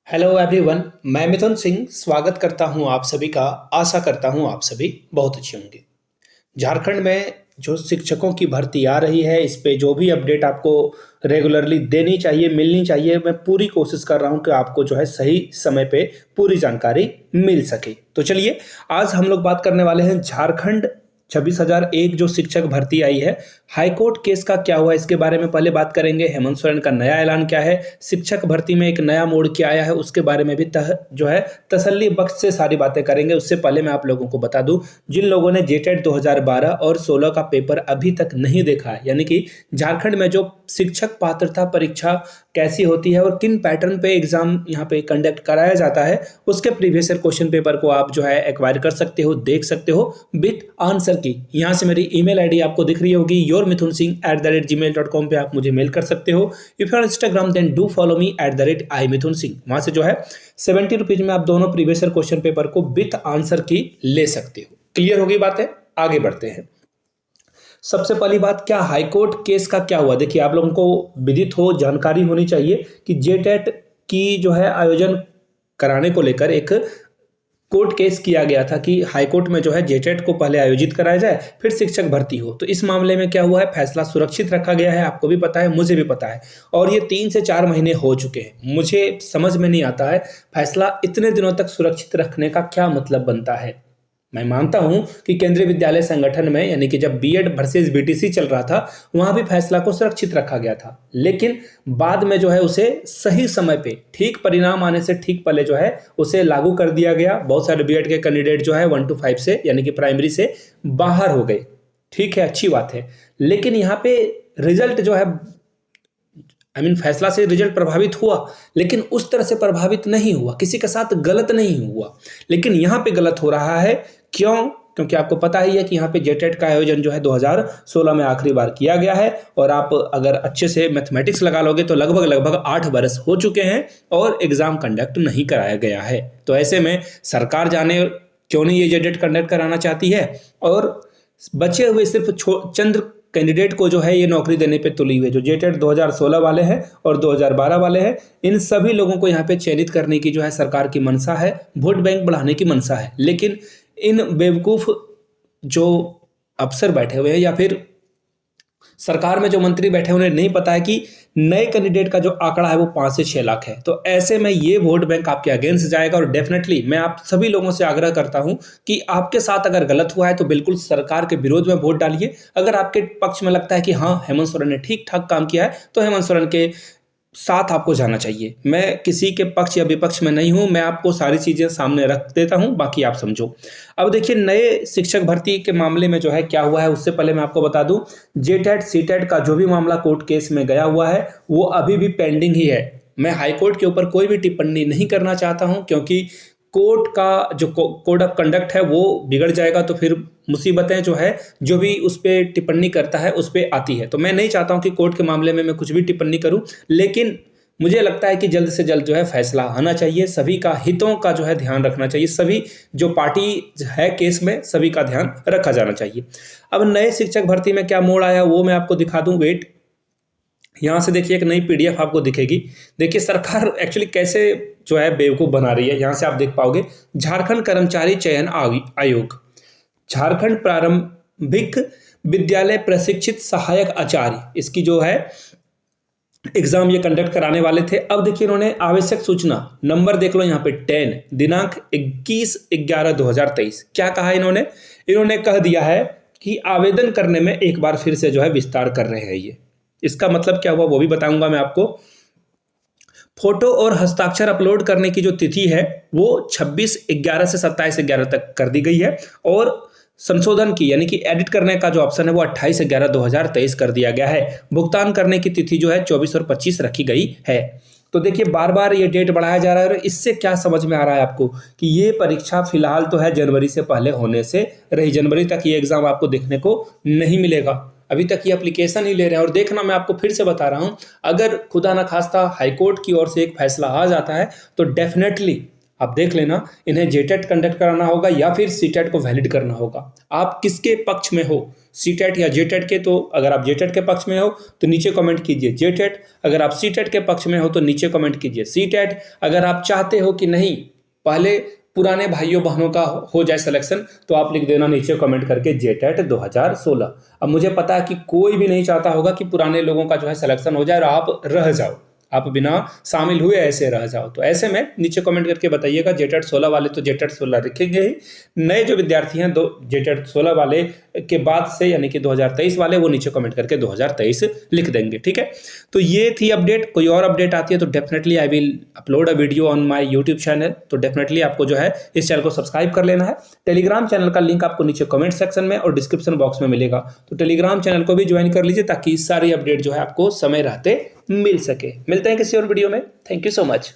Hello everyone. मैं मिथुन सिंह स्वागत करता हूं आप सभी का। आशा करता हूं आप सभी बहुत अच्छे होंगे। झारखंड में जो शिक्षकों की भर्ती आ रही है, इस पे जो भी अपडेट आपको रेगुलरली देनी चाहिए, मिलनी चाहिए, मैं पूरी कोशिश कर रहा हूं कि आपको जो है सही समय पे पूरी जानकारी मिल सके। तो चलिए, आज हम लोग बात करने वाले हैं झारखंड 26,001 जो शिक्षक भर्ती आई है, हाईकोर्ट केस का क्या हुआ इसके बारे में पहले बात करेंगे। हेमंत सोरेन का नया ऐलान क्या है, शिक्षक भर्ती में एक नया मोड़ क्या आया है, उसके बारे में भी जो है तसल्ली बख्श से सारी बातें करेंगे। उससे पहले मैं आप लोगों को बता दूं, जिन लोगों ने जेटेट 2012 और 16 का पेपर अभी तक नहीं देखा है, यानी कि झारखंड में जो शिक्षक पात्रता परीक्षा कैसी होती है और किन पैटर्न पे एग्जाम यहाँ पे कंडक्ट कराया जाता है, उसके प्रीवियस ईयर क्वेश्चन पेपर को आप जो है एक्वायर कर सकते हो, देख सकते हो विथ आंसर की। यहाँ से मेरी ईमेल आईडी आपको दिख रही होगी, yourmithunsinh@gmail.com पे आप मुझे मेल कर सकते हो। If you are Instagram then do follow me @imithunsinh। वहां से जो है 70 रुपीज में आप दोनों प्रीवियस ईयर क्वेश्चन पेपर को विथ आंसर की ले सकते हो। क्लियर होगी बातें? आगे बढ़ते हैं। सबसे पहली बात, क्या हाईकोर्ट केस का क्या हुआ? देखिए, आप लोगों को विदित हो, जानकारी होनी चाहिए कि जेटेट की जो है आयोजन कराने को लेकर एक कोर्ट केस किया गया था कि हाईकोर्ट में जो है जेटेट को पहले आयोजित कराया जाए, फिर शिक्षक भर्ती हो। तो इस मामले में क्या हुआ है, फैसला सुरक्षित रखा गया है। आपको भी पता है, मुझे भी पता है, और ये 3 से 4 महीने हो चुके हैं। मुझे समझ में नहीं आता है फैसला इतने दिनों तक सुरक्षित रखने का क्या मतलब बनता है। मैं मानता हूं कि केंद्रीय विद्यालय संगठन में, यानी कि जब बीएड वर्सेस बीटीसी चल रहा था, वहां भी फैसला को सुरक्षित रखा गया था, लेकिन बाद में जो है उसे सही समय पे, ठीक परिणाम आने से ठीक पहले जो है उसे लागू कर दिया गया। बहुत सारे बीएड के कैंडिडेट जो है 1 to 5 से, यानी कि प्राइमरी से बाहर हो गए। ठीक है, अच्छी बात है, लेकिन यहाँ पे रिजल्ट जो है फैसला से रिजल्ट प्रभावित हुआ, लेकिन उस तरह से प्रभावित नहीं हुआ, किसी के साथ गलत नहीं हुआ। लेकिन यहाँ पे गलत हो रहा है। क्यों? क्योंकि आपको पता ही है कि यहाँ पे जेटेट का आयोजन जो है 2016 में आखिरी बार किया गया है, और आप अगर अच्छे से मैथमेटिक्स लगा लोगे तो लगभग 8 बरस हो चुके हैं और एग्जाम कंडक्ट नहीं कराया गया है। तो ऐसे में सरकार जाने क्यों नहीं ये जेटेट कंडक्ट कराना चाहती है, और बचे हुए सिर्फ चंद कैंडिडेट को जो है ये नौकरी देने पे तुली हुई है, जो जेटेट 2016 वाले हैं और 2012 वाले हैं। इन सभी लोगों को यहाँ पे चयनित करने की जो है सरकार की मंशा है, वोट बैंक बढ़ाने की मंशा है। लेकिन इन बेवकूफ जो अफसर बैठे हुए हैं या फिर सरकार में जो मंत्री बैठे हुए, उन्हें नहीं पता है कि नए कैंडिडेट का जो आंकड़ा है वो 5 से 6 लाख है। तो ऐसे में ये वोट बैंक आपके अगेंस्ट जाएगा, और डेफिनेटली मैं आप सभी लोगों से आग्रह करता हूं कि आपके साथ अगर गलत हुआ है तो बिल्कुल सरकार के विरोध में वोट डालिए। अगर आपके पक्ष में लगता है कि हाँ, हेमंत सोरेन ने ठीक ठाक काम किया है, तो हेमंत सोरेन के साथ आपको जाना चाहिए। मैं किसी के पक्ष या विपक्ष में नहीं हूं, मैं आपको सारी चीजें सामने रख देता हूं, बाकी आप समझो। अब देखिए, नए शिक्षक भर्ती के मामले में जो है क्या हुआ है, उससे पहले मैं आपको बता दूं, जेटेट सीटेट का जो भी मामला कोर्ट केस में गया हुआ है वो अभी भी पेंडिंग ही है। मैं हाईकोर्ट के ऊपर कोई भी टिप्पणी नहीं करना चाहता हूं, क्योंकि कोर्ट का जो कोड ऑफ कंडक्ट है वो बिगड़ जाएगा, तो फिर मुसीबतें जो है जो भी उस पर टिप्पणी करता है उस पर आती है। तो मैं नहीं चाहता हूं कि कोर्ट के मामले में मैं कुछ भी टिप्पणी करूं, लेकिन मुझे लगता है कि जल्द से जल्द जो है फैसला आना चाहिए। सभी का हितों का जो है ध्यान रखना चाहिए, सभी जो पार्टी है केस में सभी का ध्यान रखा जाना चाहिए। अब नए शिक्षक भर्ती में क्या मोड़ आया वो मैं आपको दिखा दूं। वेट, यहाँ से देखिए, एक नई पीडीएफ आपको दिखेगी। देखिए सरकार एक्चुअली कैसे जो है बेवकूफ बना रही है। यहाँ से आप देख पाओगे, झारखंड कर्मचारी चयन आयोग, झारखंड प्रारंभिक विद्यालय प्रशिक्षित सहायक आचार्य, इसकी जो है एग्जाम ये कंडक्ट कराने वाले थे। अब देखिए, इन्होंने आवश्यक सूचना नंबर देख लो यहाँ पे 10 दिनांक 21/11/2023 क्या कहा इन्होंने कह दिया है कि आवेदन करने में एक बार फिर से जो है विस्तार कर रहे हैं। ये इसका मतलब क्या हुआ वो भी बताऊंगा मैं आपको। फोटो और हस्ताक्षर अपलोड करने की जो तिथि है वो 26/11 से 27/11 तक कर दी गई है, और संशोधन की यानी कि एडिट करने का जो ऑप्शन है वो 28/11/2023 कर दिया गया है। भुगतान करने की तिथि जो है 24 और 25 रखी गई है। तो देखिए, बार बार ये डेट बढ़ाया जा रहा है, और इससे क्या समझ में आ रहा है आपको कि ये परीक्षा फिलहाल तो है जनवरी से पहले होने से रही। जनवरी तक ये एग्जाम आपको देखने को नहीं मिलेगा। अभी तक ये एप्लीकेशन ही ले रहे हैं। और देखना, मैं आपको फिर से बता रहा हूं, अगर खुदा ना खास्ता हाईकोर्ट की ओर से एक फैसला आ जाता है तो डेफिनेटली आप देख लेना, इन्हें जेटेट कंडक्ट कराना होगा या फिर सीटेट को वैलिड करना होगा। आप किसके पक्ष में हो, सीटेट या जेटेट के? तो अगर आप जेटेट के पक्ष में हो तो नीचे कमेंट कीजिए जेटेट, अगर आप सीटेट के पक्ष में हो तो नीचे कमेंट कीजिए सीटेट। अगर आप चाहते हो कि नहीं पहले पुराने भाइयों बहनों का हो जाए सिलेक्शन तो आप लिख देना नीचे कमेंट करके जेटेट 2016। अब मुझे पता है कि कोई भी नहीं चाहता होगा कि पुराने लोगों का जो है सिलेक्शन हो जाए और आप रह जाओ, आप बिना शामिल हुए ऐसे रह जाओ। तो ऐसे में नीचे कमेंट करके बताइएगा। जेटेट 16 वाले तो जेटेट 16 लिखेंगे ही, नए जो विद्यार्थी हैं जेटेट 16 वाले के बाद से यानी कि 2023 वाले वो नीचे कमेंट करके 2023 लिख देंगे। ठीक है, तो ये थी अपडेट। कोई और अपडेट आती है तो definitely I will upload a video on my YouTube channel. तो डेफिनेटली आपको जो है इस चैनल को सब्सक्राइब कर लेना है। टेलीग्राम चैनल का लिंक आपको नीचे कमेंट सेक्शन में और डिस्क्रिप्शन बॉक्स में मिलेगा, तो टेलीग्राम चैनल को भी ज्वाइन कर लीजिए ताकि सारी अपडेट जो है आपको समय रहते मिल सके। मिलते हैं किसी और वीडियो में। Thank you so much.